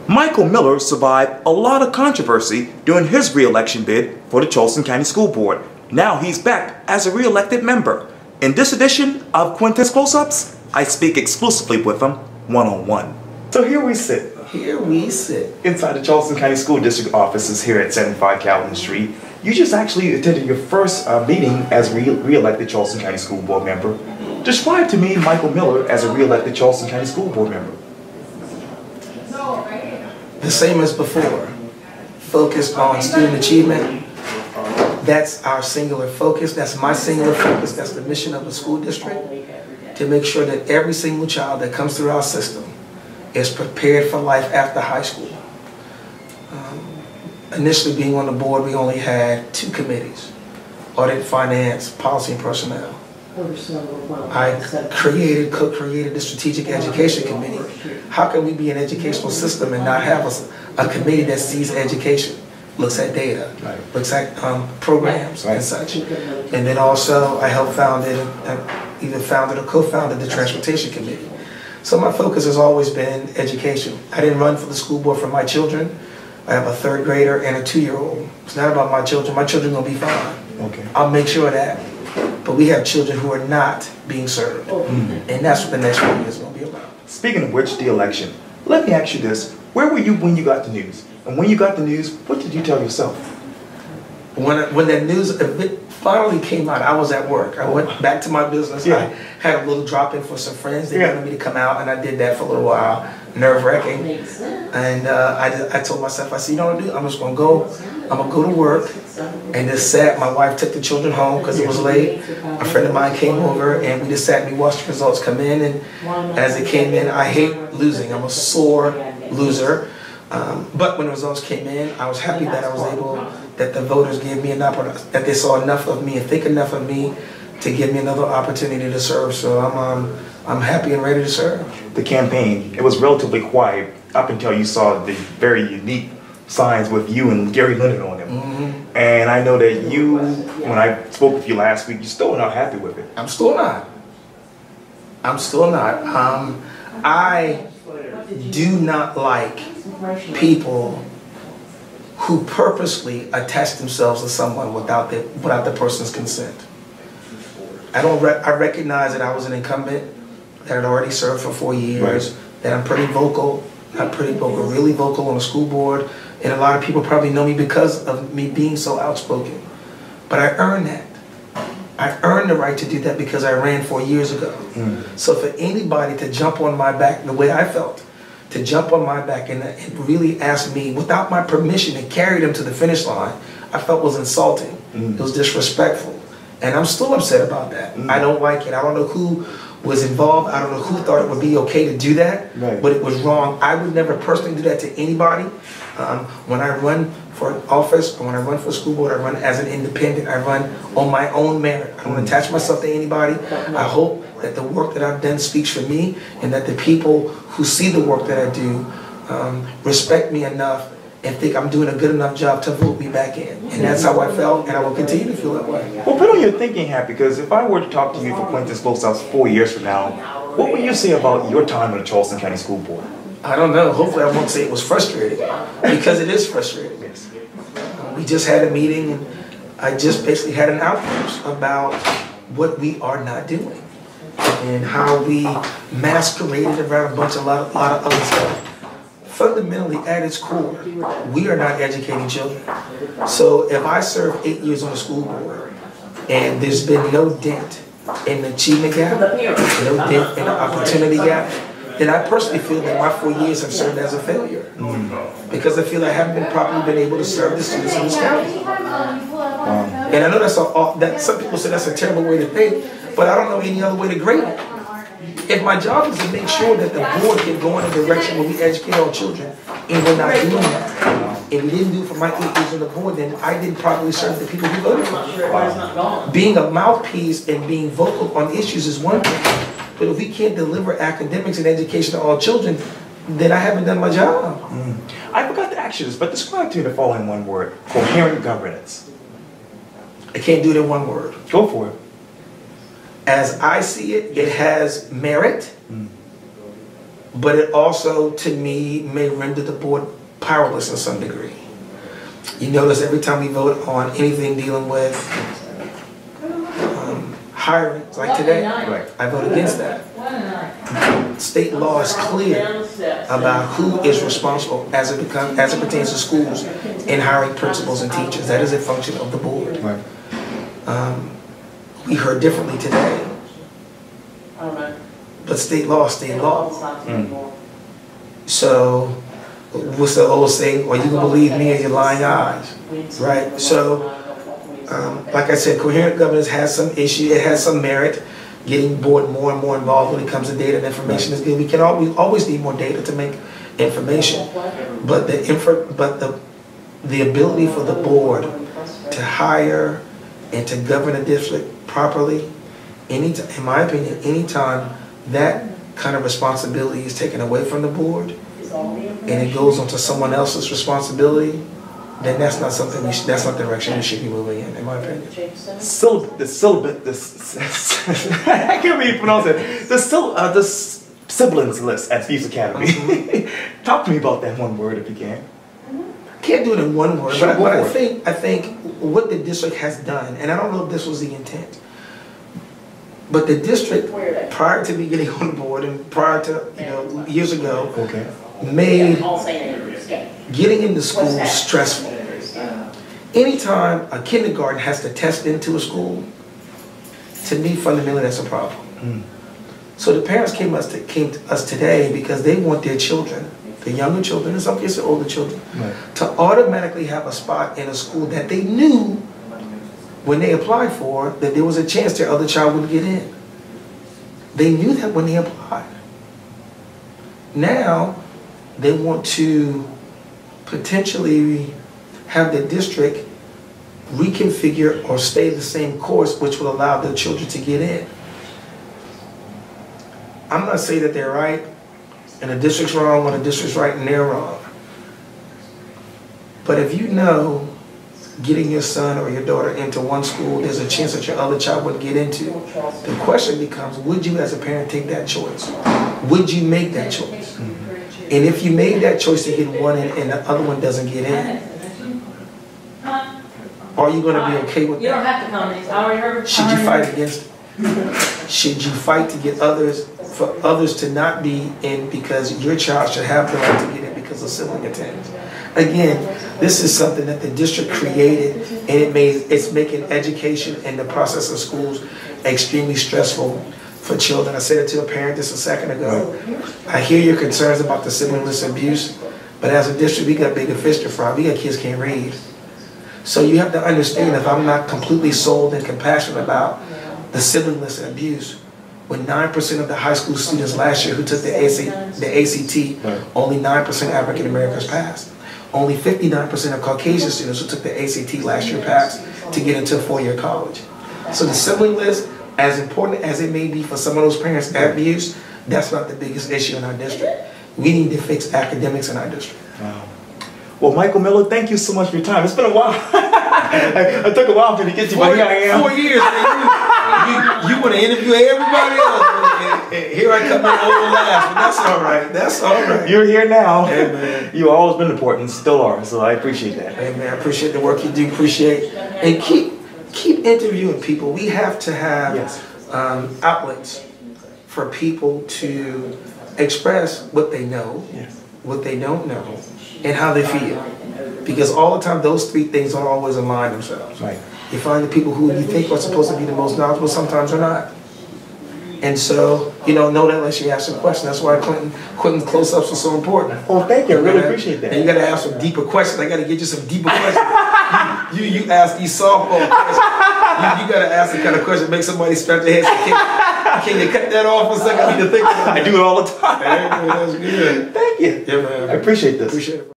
Michael Miller survived a lot of controversy during his re-election bid for the Charleston County School Board. Now he's back as a re-elected member. In this edition of Quintin's Close-Ups, I speak exclusively with him one-on-one. So here we sit. Inside the Charleston County School District offices here at 75 Calvin Street. You just actually attended your first meeting as re-elected Charleston County School Board member. Describe to me Michael Miller as a re-elected Charleston County School Board member. The same as before. Focused on student achievement. That's our singular focus. That's my singular focus. That's the mission of the school district. To make sure that every single child that comes through our system is prepared for life after high school. Initially being on the board, we only had 2 committees. Audit, Finance, Policy and Personnel. I co-created the Strategic Education Committee. How can we be an educational system and not have a committee that sees education, looks at data, looks at programs and such? And then also I helped either founded or co-founded the Transportation Committee. So my focus has always been education. I didn't run for the school board for my children. I have a 3rd grader and a 2-year-old. It's not about my children. My children are going to be fine. Okay. I'll make sure of that. But we have children who are not being served. And that's what the next 4 years is going to be about. Speaking of which, the election. Let me ask you this. Where were you when you got the news? And when you got the news, what did you tell yourself? When the news finally came out, I was at work. I went back to my business. I had a little drop-in for some friends. They wanted me to come out, and I did that for a little while. Nerve-wracking. And I told myself, I said, you know what I'm going to do? I'm just going to go. I'm going to go to work. And just sat. My wife took the children home because it was late. A friend of mine came over, and we just sat and we watched the results come in. And as it came in, I hate losing. I'm a sore loser. But when the results came in, I was happy that I was able, that the voters gave me an opportunity, that they saw enough of me and think enough of me to give me another opportunity to serve. So I'm happy and ready to serve. The campaign, it was relatively quiet up until you saw the very unique signs with you and Gary Leonard on them. And I know that you, when I spoke with you last week, you're still not happy with it. I'm still not. I do not like people who purposely attach themselves to someone without the person's consent. I recognize that I was an incumbent, that had already served for 4 years, that I'm pretty vocal, really vocal on the school board, and a lot of people probably know me because of me being so outspoken. But I earned that. I earned the right to do that because I ran 4 years ago. So for anybody to jump on my back the way I felt, to jump on my back and really ask me without my permission and carry them to the finish line, I felt was insulting. It was disrespectful. And I'm still upset about that. I don't like it. I don't know who was involved. I don't know who thought it would be okay to do that, but it was wrong. I would never personally do that to anybody. When I run for office, or when I run for school board, I run as an independent. I run on my own merit. I don't attach myself to anybody. I hope that the work that I've done speaks for me, and that the people who see the work that I do respect me enough and think I'm doing a good enough job to vote me back in. And that's how I felt, and I will continue to feel that way. Well, put on your thinking hat, because if I were to talk to you for Quintin's Close-Ups 4 years from now, what would you say about your time on the Charleston County School Board? I don't know. Hopefully I won't say it was frustrating, because it is frustrating. We just had a meeting, and I just basically had an outburst about what we are not doing and how we masqueraded around a lot of other stuff. Fundamentally, at its core, we are not educating children. So if I serve 8 years on the school board and there's been no dent in the achievement gap, no dent in the opportunity gap, then I personally feel that my 4 years have served as a failure. Because I feel I haven't been able to serve the students in this county. And I know that some people say that's a terrible way to think, but I don't know any other way to grade it. If my job is to make sure that the board can go in a direction where we educate our children, and we're not doing that, and we didn't do it for my 8 years on the board, then I didn't properly serve the people who voted for me. Being a mouthpiece and being vocal on issues is one thing, but if we can't deliver academics and education to all children, then I haven't done my job. I forgot to ask you this, but describe to me the following one word: coherent governance. I can't do it in one word. Go for it. As I see it, it has merit, but it also, to me, may render the board powerless in some degree. You notice every time we vote on anything dealing with hiring, like today, I vote against that. State law is clear about who is responsible as it pertains to schools in hiring principals and teachers. That is a function of the board. We heard differently today, but state law is state law. So, what's the old saying? Or you can believe me or your lying eyes, right? So, like I said, coherent governance has some issue. It has some merit. Getting board more and more involved when it comes to data and information is good. We can always need more data to make information, but the ability for the board to hire and to govern a district properly, in my opinion, anytime that kind of responsibility is taken away from the board and it goes onto someone else's responsibility, then that's not something that's not the direction we should be moving in my opinion. I can't even pronounce it. The siblings list at Fuse Academy. Talk to me about that one word if you can. Can't do it in one word, but I think what the district has done, and I don't know if this was the intent, but the district, prior to me getting on the board and prior to years ago, made getting into school stressful. Anytime a kindergarten has to test into a school, to me fundamentally that's a problem. So the parents came to us today because they want their children, the younger children, in some cases the older children, to automatically have a spot in a school that they knew when they applied for that there was a chance their other child would get in. They knew that when they applied. Now they want to potentially have the district reconfigure or stay the same course, which will allow their children to get in. I'm not saying that they're right and the district's wrong or the district's right and they're wrong. But if you know getting your son or your daughter into one school, there's a chance that your other child would get into, the question becomes, would you as a parent take that choice? Would you make that choice? And if you made that choice to get one in and the other one doesn't get in, are you going to be okay with that? You don't have to comment. I already heard. Should you fight against it? Should you fight to get for others to not be in because your child should have the right to get in because of sibling attendance? Again, this is something that the district created, and it's making education and the process of schools extremely stressful for children. I said it to a parent just a second ago. I hear your concerns about the sibling-less abuse, but as a district, we got bigger fish to fry. We got kids can't read. So you have to understand, if I'm not completely sold and compassionate about the sibling-less abuse, when 9% of the high school students last year who took the ACT, only 9% African Americans passed. Only 59% of Caucasian students who took the ACT last year passed to get into a four-year college. So the sibling-less, as important as it may be for some of those parents at abuse, that's not the biggest issue in our district. We need to fix academics in our district. Wow. Well, Michael Miller, thank you so much for your time. It's been a while. I took a while to get you, but here I am. 4 years, man. You want to interview everybody else. And here I come in over last, but that's all right. That's all right. You're here now. Hey, man. You've always been important, still are, so I appreciate that. Hey, man, I appreciate the work you do. Appreciate. And keep interviewing people. We have to have outlets for people to express what they know, what they don't know, and how they feel. Because all the time, those three things don't always align themselves. Right. You find the people who you think are supposed to be the most knowledgeable, sometimes are not. And so, you don't know that unless you ask a question. That's why Quintin's close-ups are so important. Oh, thank you. I really appreciate that. And you got to ask some deeper questions. I got to get you some deeper questions. you ask these softball questions. You got to ask the kind of question that makes somebody scratch their head. So can you cut that off for a second? I need to think about that. I do it all the time. Hey, man, that's good. Thank you. Yeah, man. I appreciate this. Appreciate it.